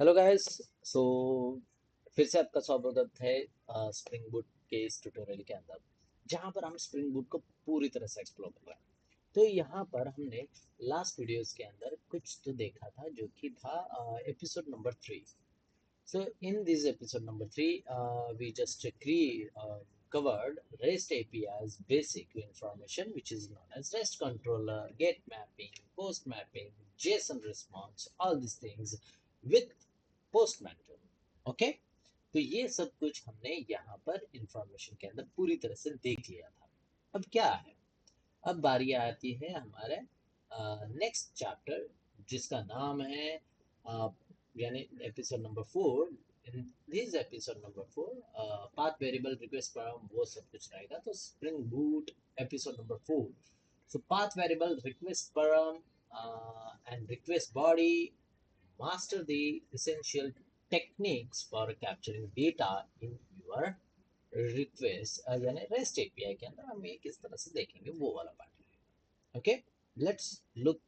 Hello guys. सो फिर से आपका स्वागत है स्प्रिंग बूट के इस ट्यूटोरियल के अंदर, जहां पर हम स्प्रिंग बूट को पूरी तरह से एक्सप्लोर कर रहे हैं। तो यहाँ पर हमने लास्ट वीडियोस के अंदर कुछ तो देखा था जो कि था episode number 3। So in this episode number 3, we just covered REST API's basic information, which is known as REST controller, get mapping, post mapping, JSON response, all these things with postman tool. Okay? तो ये सब कुछ हमने यहाँ पर information के अंदर पूरी तरह से देख लिया था। अब क्या है? अब बारी आती है हमारे नेक्स्ट चैप्टर, जिसका नाम है यानी episode number 4। In this episode number 4 path variable request params वो सब कुछ रहेगा। तो spring boot episode number 4। So path variable request param and request body, master the essential techniques for capturing data in your request यानी rest API के अंदर हम ये किस तरह से देखेंगे वो वाला part. Okay, let's look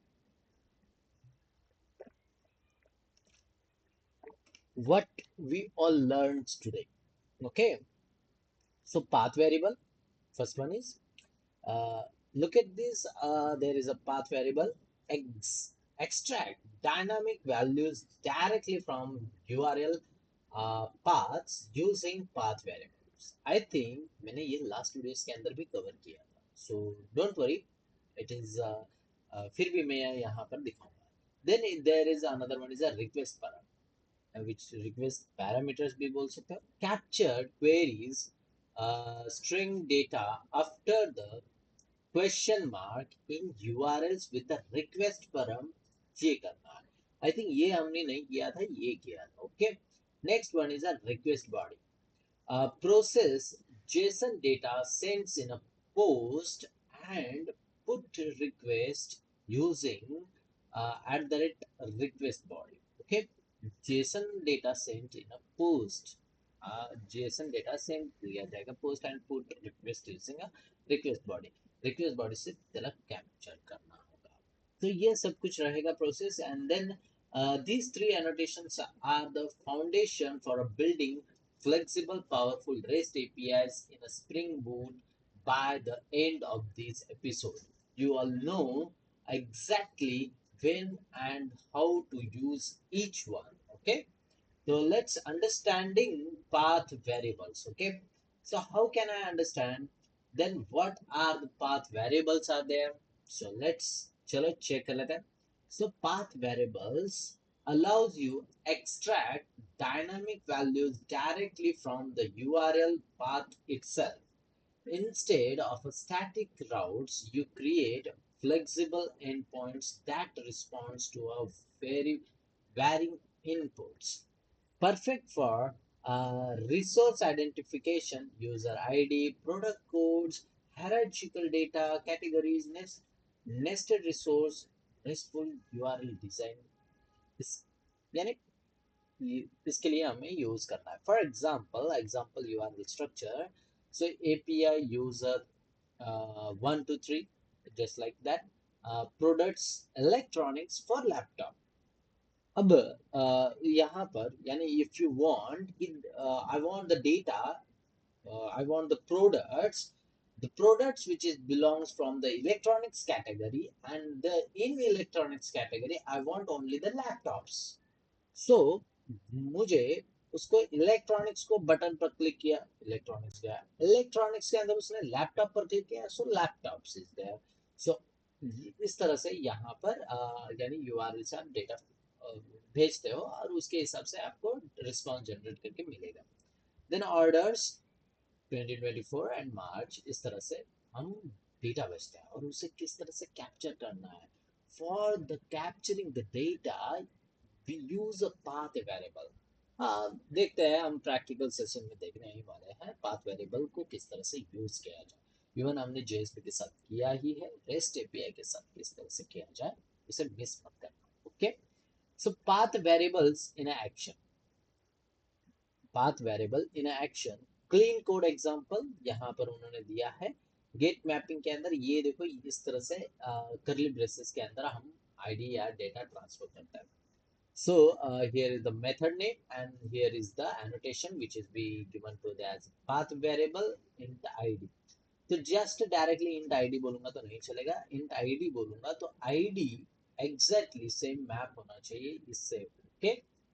what we all learned today. Okay, so path variable, first one is uh, look at this. There is a path variable extract dynamic values directly from URL paths using path variables. I think मैंने ये last videos के अंदर भी cover किया था, so don't worry, it is फिर भी मैं यहाँ पर दिखाऊंगा। Then there is another one is a request parameter, which request parameters भी बोल सकते हो। Captured queries string data after the question mark in URLs with the request param, ये करना है। I think ये हमने नहीं किया था, ये किया था। Okay, next one is a request body. Process JSON data sends in a post and put request using at the rate request body. Okay, JSON data sent in a post. JSON data sent किया जाएगा post and put request using a request body. Request body से तेरा capture करना होगा। तो ये सब कुछ रहेगा process, and then these three annotations are the foundation for a building flexible, powerful REST APIs in a Spring Boot by the end of this episode. You all know exactly when and how to use each one. Okay, so let's understanding path variables. Okay, so how can I understand? Then what are the path variables are there? So let's chalo check कर लेते हैं. So path variables allows you extract dynamic values directly from the URL path itself. Instead of a static routes, you create flexible endpoints that responds to a very varying inputs. Perfect for resource identification, user ID, product codes, hierarchical data, categories, nested resource, RESTful URL design. इस यानी इसके लिए हमें use करना है। For example URL structure, so API user 1 2 3, just like that. Products electronics for laptop. अब यहाँ पर यानी if you want I want the data, I want the products which is belongs from the electronics category, and the in electronics category I want only the laptops. So मुझे उसको electronics को button पर click किया, electronics गया, electronics के अंदर उसने laptop पर क्लिक किया, सो लैपटॉप्स इज देयर। सो इस तरह से यहाँ पर यानी यूआरएल से आप डेटा भेजते हो और उसके हिसाब से आपको रिस्पॉन्स जनरेट करके मिलेगा। देन ऑर्डर्स 2024 एंड मार्च, इस तरह से हम डेटा भेजते हैं और उसे किस तरह से कैप्चर करना है। For the capturing the data we use a path variable. हाँ, देखते हैं, हम प्रैक्टिकल सेशन में देखने ही वाले हैं पाथ वेरिएबल को किस तरह से यूज किया जाए। इवन हमने JSP के साथ किया ही है, रेस्ट एपीआई के साथ किस तरह से किया जाए उसे मिस मत करना। Okay, so path variables in action, path variable in action, clean code example यहाँ पर उन्होंने दिया है। गेट मैपिंग के अंदर ये देखो इस तरह से करली ब्रेसेस के अंदर हम आईडी या डेटा ट्रांसफर करता है। So here is the method name and here is the annotation which is be given to the as path variable int id. तो जस्ट डायरेक्टली इंट आईडी बोलूंगा तो नहीं चलेगा, इंट आईडी बोलूंगा तो आईडी एग्जैक्टली सेम मैप होना चाहिए इससे। ओके,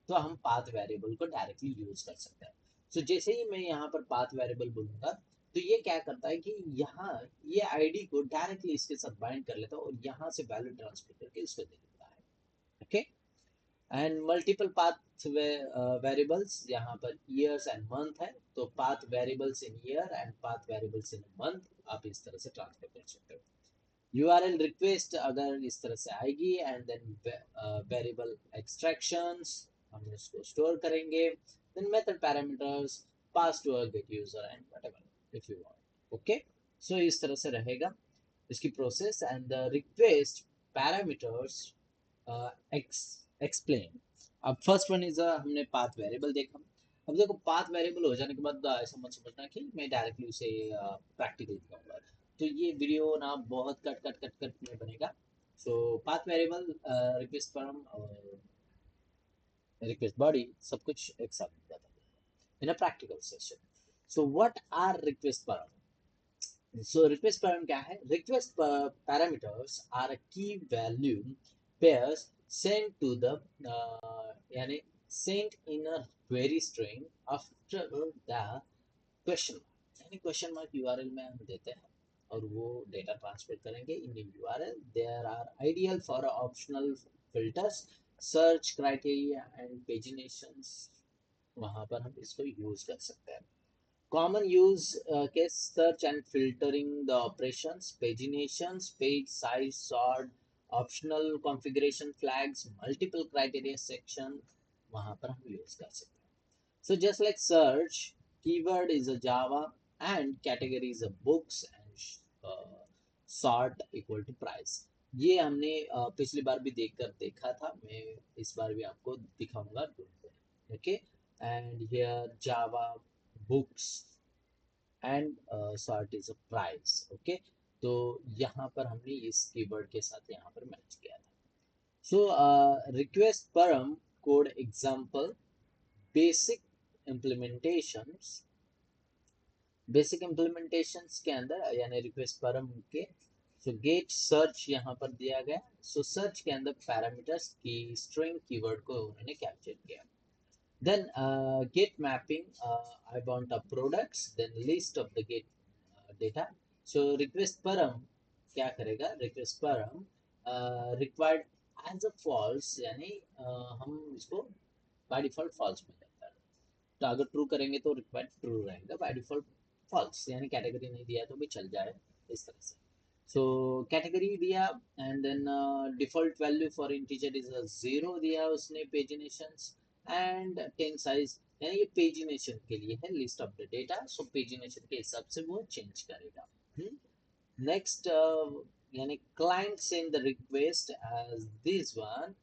तो हम पाथ वेरिएबल को डायरेक्टली यूज कर सकते हैं। सो जैसे ही मैं यहाँ पर पाथ वेरिएबल बोलूंगा तो ये क्या करता है कि यहाँ ये आईडी को डायरेक्टली इसके साथ बाइंड कर लेता है और यहाँ से वैल्यू ट्रांसफर करके इसको दे देता है। Okay, and multiple path variables, यहाँ पर ईयर्स एंड मंथ है तो path variables in year and path variables in month आप इस तरह से ट्रांसफर कर सकते हो। यूआरएल रिक्वेस्ट अगर इस तरह से आएगी एंड देन वेरिएबल एक्सट्रैक्शंस हम इसको स्टोर करेंगे, then method parameters pass to a get user and whatever if you want. Okay, so इस तरह से रहेगा इसकी process and the request parameters explain. अब फर्स्ट वन इज हमने पाथ वेरिएबल देखा। अब देखो पाथ वेरिएबल हो जाने के बाद ऐसा मत समझना कि मैं डायरेक्टली उसे प्रैक्टिकल दिखाऊंगा, तो ये वीडियो ना बहुत कट कट कट कट में बनेगा। So path variable, request form और रिक्वेस्ट बॉडी सब कुछ एक साथ बता दूंगा in a practical session. So what are request form? So request param क्या है? Request parameters are a key value pairs sent to the यानी sent in a query string after the question mark, यानी question mark URL में हम देते हैं और वो डेटा ट्रांसफर करेंगे इन URL। There are ideal for optional filters, search criteria and paginations, वहाँ पर हम इसको यूज कर सकते हैं। Common use case search and filtering the operations, paginations, page size, sort, optional configuration flags, multiple criteria section, वहाँ पर हम use कर सकते हैं। So just like search, keyword is a Java and category is a books and sort equal to price। ये हमने पिछली बार भी देखा था, मैं इस बार भी आपको दिखाऊंगा। Okay, and here Java books and sort is a price. Okay, तो यहाँ पर हमने इस कीवर्ड के साथ यहाँ पर मैच किया था। सो रिक्वेस्ट परम code example, basic implementations, basic implementations के अंदर यानी रिक्वेस्ट परम के सो गेट सर्च यहाँ पर दिया गया। सो सर्च के अंदर पैरामीटर्स की स्ट्रिंग कीवर्ड को उन्होंने कैप्चर किया। Then get mapping, I want a products, then list of the get data. So request param क्या करेगा? request param required as a false, यानी हम इसको by default false में करता है। तो अगर ट्रू करेंगे तो रिक्वायर्ड ट्रू रहेगा, बाय डिफॉल्ट फॉल्स, यानी कैटेगरी नहीं दिया तो भी चल जाए इस तरह से। सो कैटेगरी दिया and then default value for integer is 0 दिया उसने पेजिनेशंस एंड टेन साइज, यानी ये पेजिनेशन के लिए है, list of the data. So pagination के हिसाब से वो चेंज करेगा। नेक्स्ट यानी client send the request as this one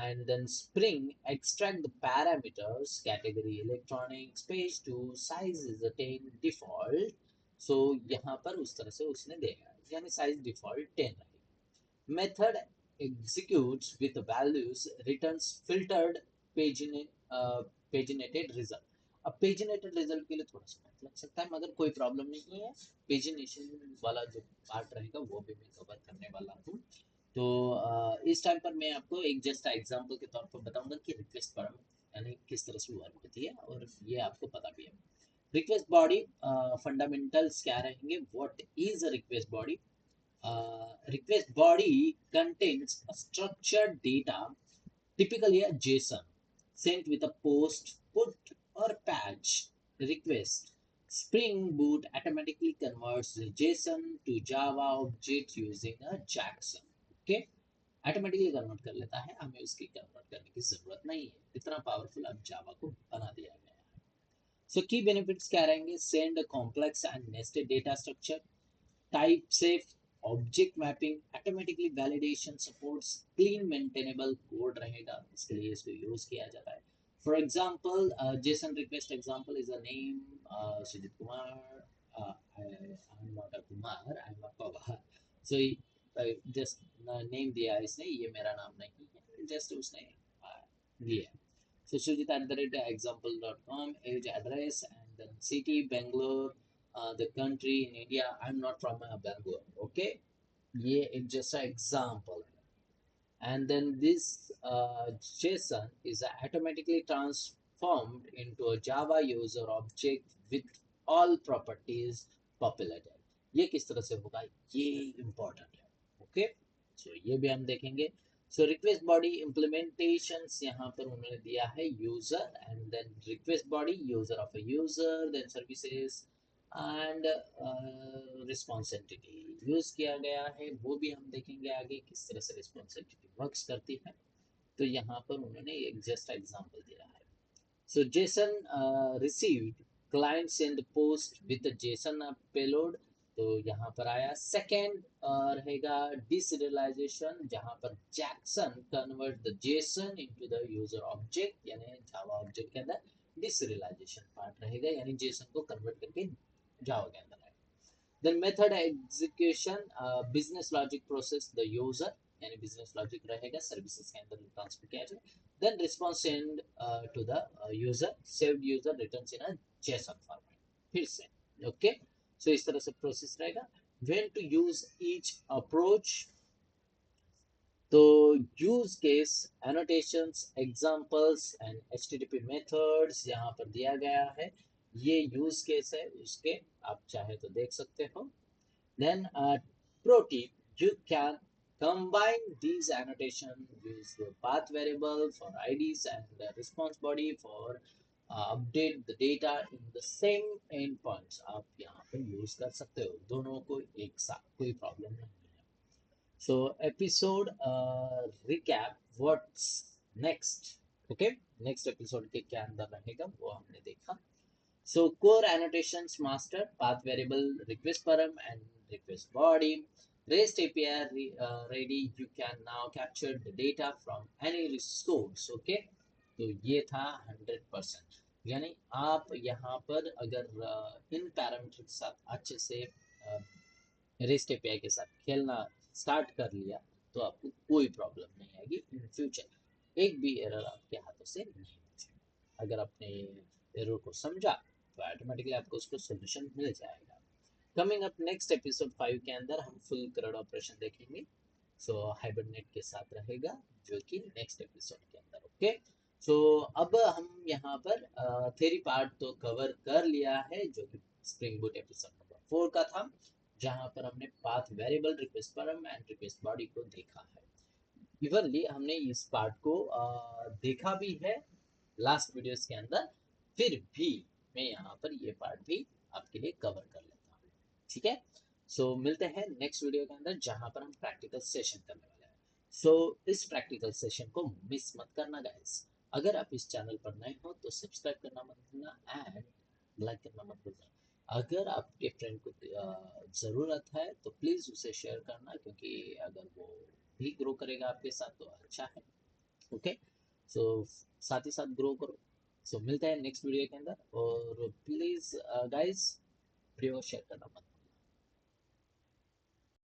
and then Spring extract the parameters category electronics page 2 size is a 10 default। so यहाँ पर उस तरह से उसने देगा यानी size default 10 रहेगी। method executes with values returns filtered paginated result। अब पेजिनेटेड रिजल्ट के लिए थोड़ा सा टाइम लग सकता है मगर कोई प्रॉब्लम नहीं है, पेजिनेशन वाला जो पार्ट रहेगा वो भी मैं कवर करने वाला हूँ। तो इस टाइम पर मैं आपको एक जस्ट एग्जांपल के तौर पर बताऊंगा कि रिक्वेस्ट फॉर्म यानी किस तरह से वर्क होती है और ये आपको पता भी है। रिक्वेस्ट बॉडी फंडामेंटल्स क्या रहेंगे? What is a request body? Request body contains a structured data, typically a JSON, sent with a post, put, or patch request. Spring Boot automatically converts the JSON to Java object using a Jackson। Okay? Automatically convert कर लेता है, हमें उसकी convert करने की जरूरत नहीं है, इतना पावरफुल अब जावा को बना दिया गया है। सो की बेनिफिट्स क्या रहेंगे? Send complex and nested data structure, type safe, object mapping, automatically validation supports, clean maintainable code रहेगा, इसके लिए इसको यूज किया जाता है। For example JSON request example is a name Sujeet Kumar, I am not a Kumar, I am a Pawar. So just name दिया इसने, ये मेरा नाम नहीं है, जस्ट उसने ये है। So sujit@example.com, age, address, and then city, Bangalore, the country in India. I'm not from Bangalore. Okay, ये एक just a example. And then this JSON is automatically transformed into a Java user object with all properties populated. ये किस तरह से होगा, ये important है. Okay, सो ये भी हम देखेंगे. सो रिक्वेस्ट बॉडी इम्प्लीमेंटेशंस यहाँ पर उन्होंने दिया है user, and then request body user of a user, then services and response entity use किया गया है. वो भी हम देखेंगे आगे किस तरह से रिस्पॉन्स एंटिटी वर्क्स करती है. तो यहाँ पर उन्होंने एक जस्ट एग्जांपल दिया है. So JSON received client send post with JSON payload. तो यहाँ पर आया. सेकेंड रहेगा डिसरियलाइजेशन, जहाँ पर Jackson convert the JSON into the user object, यानी जावा ऑब्जेक्ट के अंदर डिसरियलाइजेशन पार्ट रहेगा, यानी जेसन को कन्वर्ट करके जावा के अंदर. Then method execution, business logic process the user, यानी business logic रहेगा services के अंदर ट्रांसफर किया जाए. Then response send to the user, saved user returns in a JSON format. फिर से okay, so इस तरह से process रहेगा. When to use each approach, तो use case, annotations, examples and HTTP methods यहाँ पर दिया गया है. ये यूज केस है उसके, आप चाहे तो देख सकते हो. Then pro tip, you can combine these annotation, use the path variable for IDs and the response body for update the data in the same endpoints. आप यहाँ पर यूज कर सकते हो दोनों को एक साथ, कोई प्रॉब्लम नहीं है. So episode recap, what's next. Okay, next episode के क्या अंदर रहेगा वो हमने देखा. So core annotations master, path variable, request param and request body. REST API ready, you can now capture the data from any resource. Okay, तो ये था 100%, यानी आप यहाँ पर अगर इन पैरामीटर के साथ अच्छे से रेस्ट एपीआई के साथ खेलना स्टार्ट कर लिया तो आपको कोई प्रॉब्लम नहीं आएगी इन फ्यूचर. एक भी एरर आपके हाथों से नहीं बचेगा. अगर आपने एरर को समझा तो ऑटोमेटिकली आपको उसको सोल्यूशन मिल जाएगा. कमिंग अप नेक्स्ट एपिसोड 5 के अंदर हम फुल क्रड ऑपरेशन देखेंगे. सो हाइबरनेट के साथ रहेगा जो कि नेक्स्ट एपिसोड के अंदर. ओके, सो अब हम यहाँ पर थ्योरी पार्ट तो कवर कर लिया है जो कि स्प्रिंग बूट एपिसोड नंबर 4 का था, जहाँ पर हमने path variable, request param and request body को देखा है. इवनली हमने इस पार्ट को देखा भी है लास्ट वीडियोस के अंदर, फिर भी मैं यहाँ पर ये पार्ट भी आपके लिए कवर कर लेता हूँ. ठीक है, सो मिलते हैं नेक्स्ट वीडियो के अंदर जहाँ पर हम प्रैक्टिकल सेशन करने वाले हैं. सो इस प्रैक्टिकल सेशन को मिस मत करना गाइस. अगर आप इस चैनल पर नए हो तो सब्सक्राइब करना मत भूलना एंड लाइक करना मत भूलना. अगर आपके फ्रेंड को ज़रूरत है तो प्लीज़ उसे शेयर करना, क्योंकि अगर वो भी ग्रो करेगा आपके साथ तो अच्छा है. ओके, सो साथ ही साथ ग्रो करो. सो मिलते हैं नेक्स्ट वीडियो के अंदर, और प्लीज़ गाइस वीडियो को शेयर करना मत